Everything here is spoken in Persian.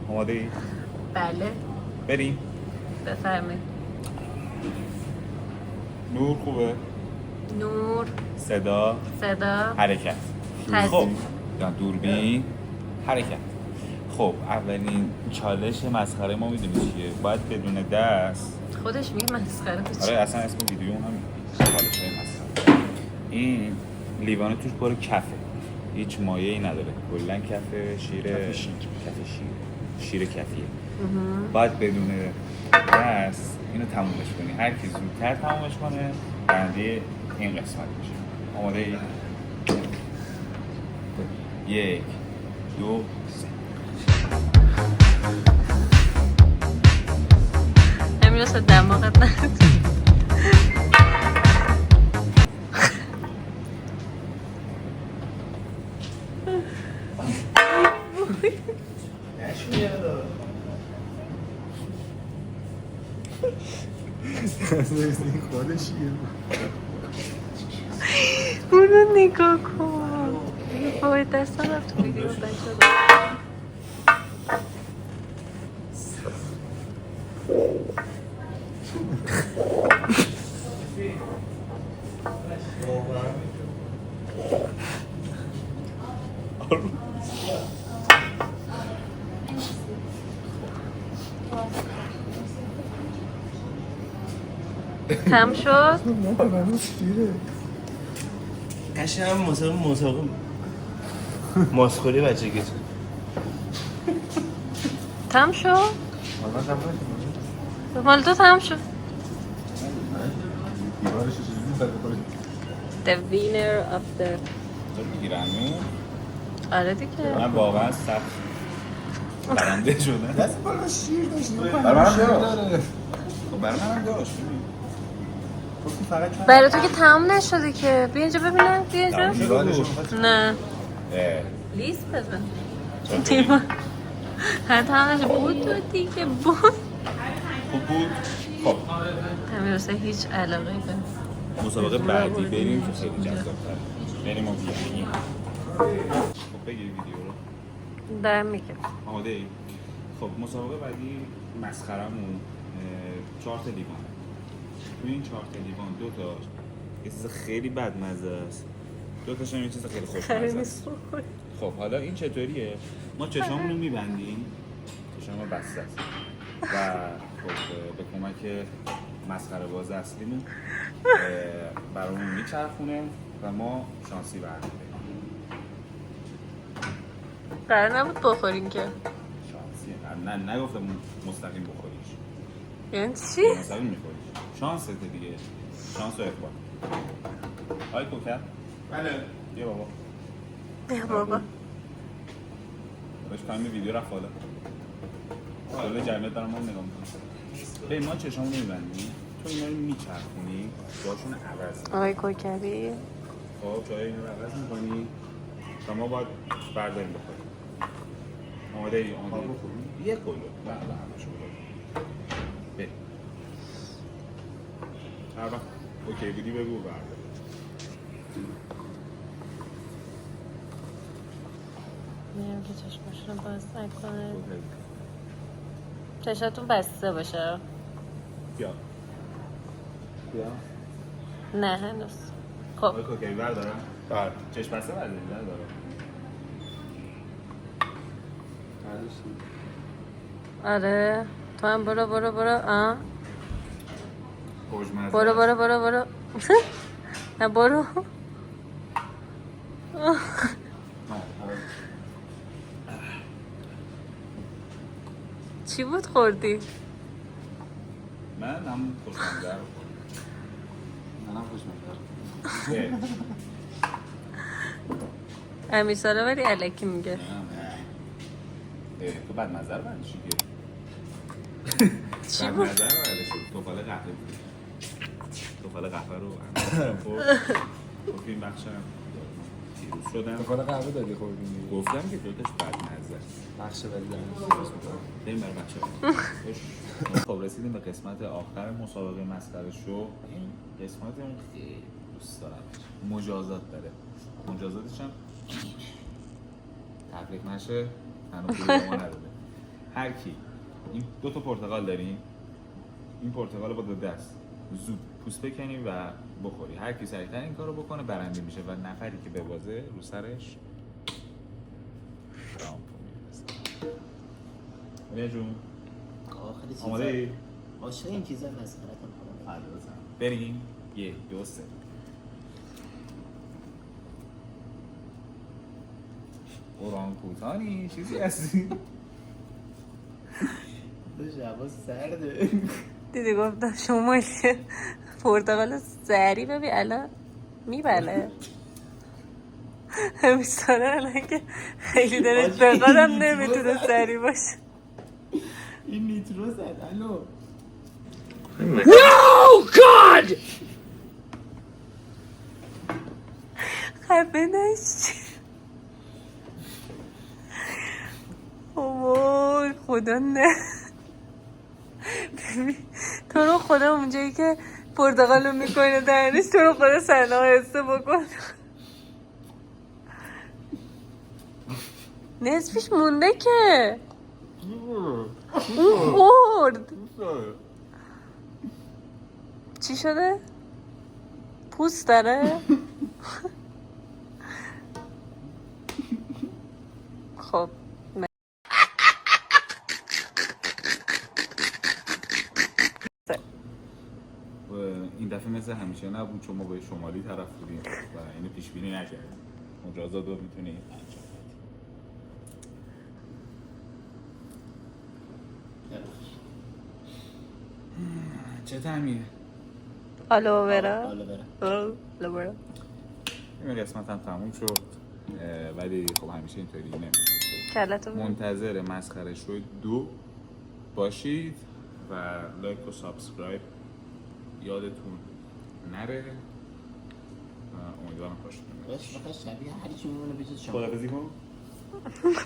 آماده ای؟ بله بریم. بفرمایید. نور خوبه؟ نور، صدا، حرکت. خب یا دوربین، حرکت. خب اولین چالش مسخره ما میدونی چیه؟ باید بدون دست. خودش میگه مسخره. آره اصلا اسم ویدیو هم چالش های مسخره. این لیوانه توش پر کفه، هیچ مایه‌ای نداره، کلا کفه شیر، شیر کفیه. باید بدون دست اینو تمومش کنی. هر کی زودتر تمومش کنه برنده این قسمت میشه. آماده ای؟ 1 2 3. همین راستا دماغت نرد. اونو نگاه کن. وای دستم رفت تو ویدیو بچه. تم شد؟ قشنگ هم مسابقه ماسخوری بچگی تو تم شد؟ مال تو تم شد. The winner of the بگیرم. آره دیگه. من واقعا سخت برنده شدم. دست بالا شیر داشت. برای منم داشت. برای تو که تمام نشده که. بیا اینجا ببینم. بیا اینجا. نه لیست بزن. تیما هر تمام نشده بود تو دیگه بود. خوب بود. خب همین راستا هیچ علاقه به مسابقه بعدی بریم که خیلی جذاب‌تره. بریم و بیاییم. خب بگیر ویدیو رو. دارم میگم. آماده ای؟ خب مسابقه بعدی مسخرمون 4 تا لیوان. توی این 4 تا لیوان 2 تا یه چیز خیلی بدمزه است، 2 تاش هم یه چیز خیلی خوشمزه است. خب حالا این چطوریه؟ ما چشامون رو میبندیم، چشامون بسته است و خب به کمک مسخره باز اصلیمون برامون میچرخونه و ما شانسی برمی‌داریم. قرار نبود بخورین که. شانسی نه نگفتم مستقیم بخوریش. یعنی چی؟ مستقیم میخوریش. شانسته دیگه. شانس و اقبال. آی کوکر؟ بله. بیا بابا. بیا بابا. باش تایم ویدیو رفت حالا. کل جمعیت دارم ما نگاه میکنم. به ما چشامون رو میبندیم، تو اینا رو میچرخونی، باشون عوض میکنی. آقای کوکری. خب جای اینا رو عوض میکنی و ما باید برداریم بخوریم. آماده ای؟ آماده ای؟ یه کلو. نه همشو بخوریم. بریم. هر وقت اوکی بودی بگو بردار. میرم که چشماشون رو باز نکنه. چشاتون بسته باشه. بیا. نه هنوز. خب آقای کوکری بردارم؟ بله. چشم بسته برداریم بردارم. آره تو هم برو خوشمزه. برو نه برو. چی بود خوردی؟ من هم خوشمزه رو خوردم. منم خوشمزه. امیرسالا ولی الکی میگه. تو بدمزه رو برداشتی که چی بود؟ بدمزه رو برداشتی. توفال قهوه بود. توفال قهوه رو خب این بخش هم پیروز شدم. توفال قهوه دادی خوردیم. گفتم که دوتاش بدمزه بخش ولی دارم. بریم برای بچه خب رسیدیم به قسمت آخر مسابقه مسخره شو. این قسمت اون خیلی دوست دارم. مجازات داره. مجازاتش هم تبریک نشه تنها پولی ما نداره. هر کی این 2 تا پرتقال داریم، این پرتقال رو با 2 دست زود پوست بکنی و بخوری. هر کی سریعتر این کارو بکنه برنده میشه و نفری که ببازه رو سرش شامپو می‌رسه. ولی جون خیلی چیزا آماده ای؟ عاشق این چیزا مسخره‌تون کنم. بریم 1 2 3 اورانگوتانی چیزی هستی؟ دو جواب سرده. دیدی گفتم شما که پرتقال سری ببین الان میبله همیستانه الان که خیلی دلش بقادم نمیتونه سری باشه. این نیترو زد. الو خفه نشی. وای خدا نه. ببین تو رو خدا اونجایی که پرتقالو میکنه دهنش تو رو خدا سرنا حسه بکن. نصفش مونده که اون خورد. چی شده؟ پوست داره؟ خب این دفعه مثل همیشه نبود چون ما به شمالی طرف بودیم و اینو پیش بینی نکردیم. مجازات رو میتونی انجام بدی. چه تعمیه؟ آلو برا حالا برم. این قسمت هم تموم شد ولی خب همیشه اینطوری نمیشه. کلتو منتظر مسخره شو 2 باشید و لایک و سابسکرایب یادتون نره و امیدوارم خوشتون بیاد. باش فقط شبیه هر چی میمونه بجز شما. خداحافظی کن. اه.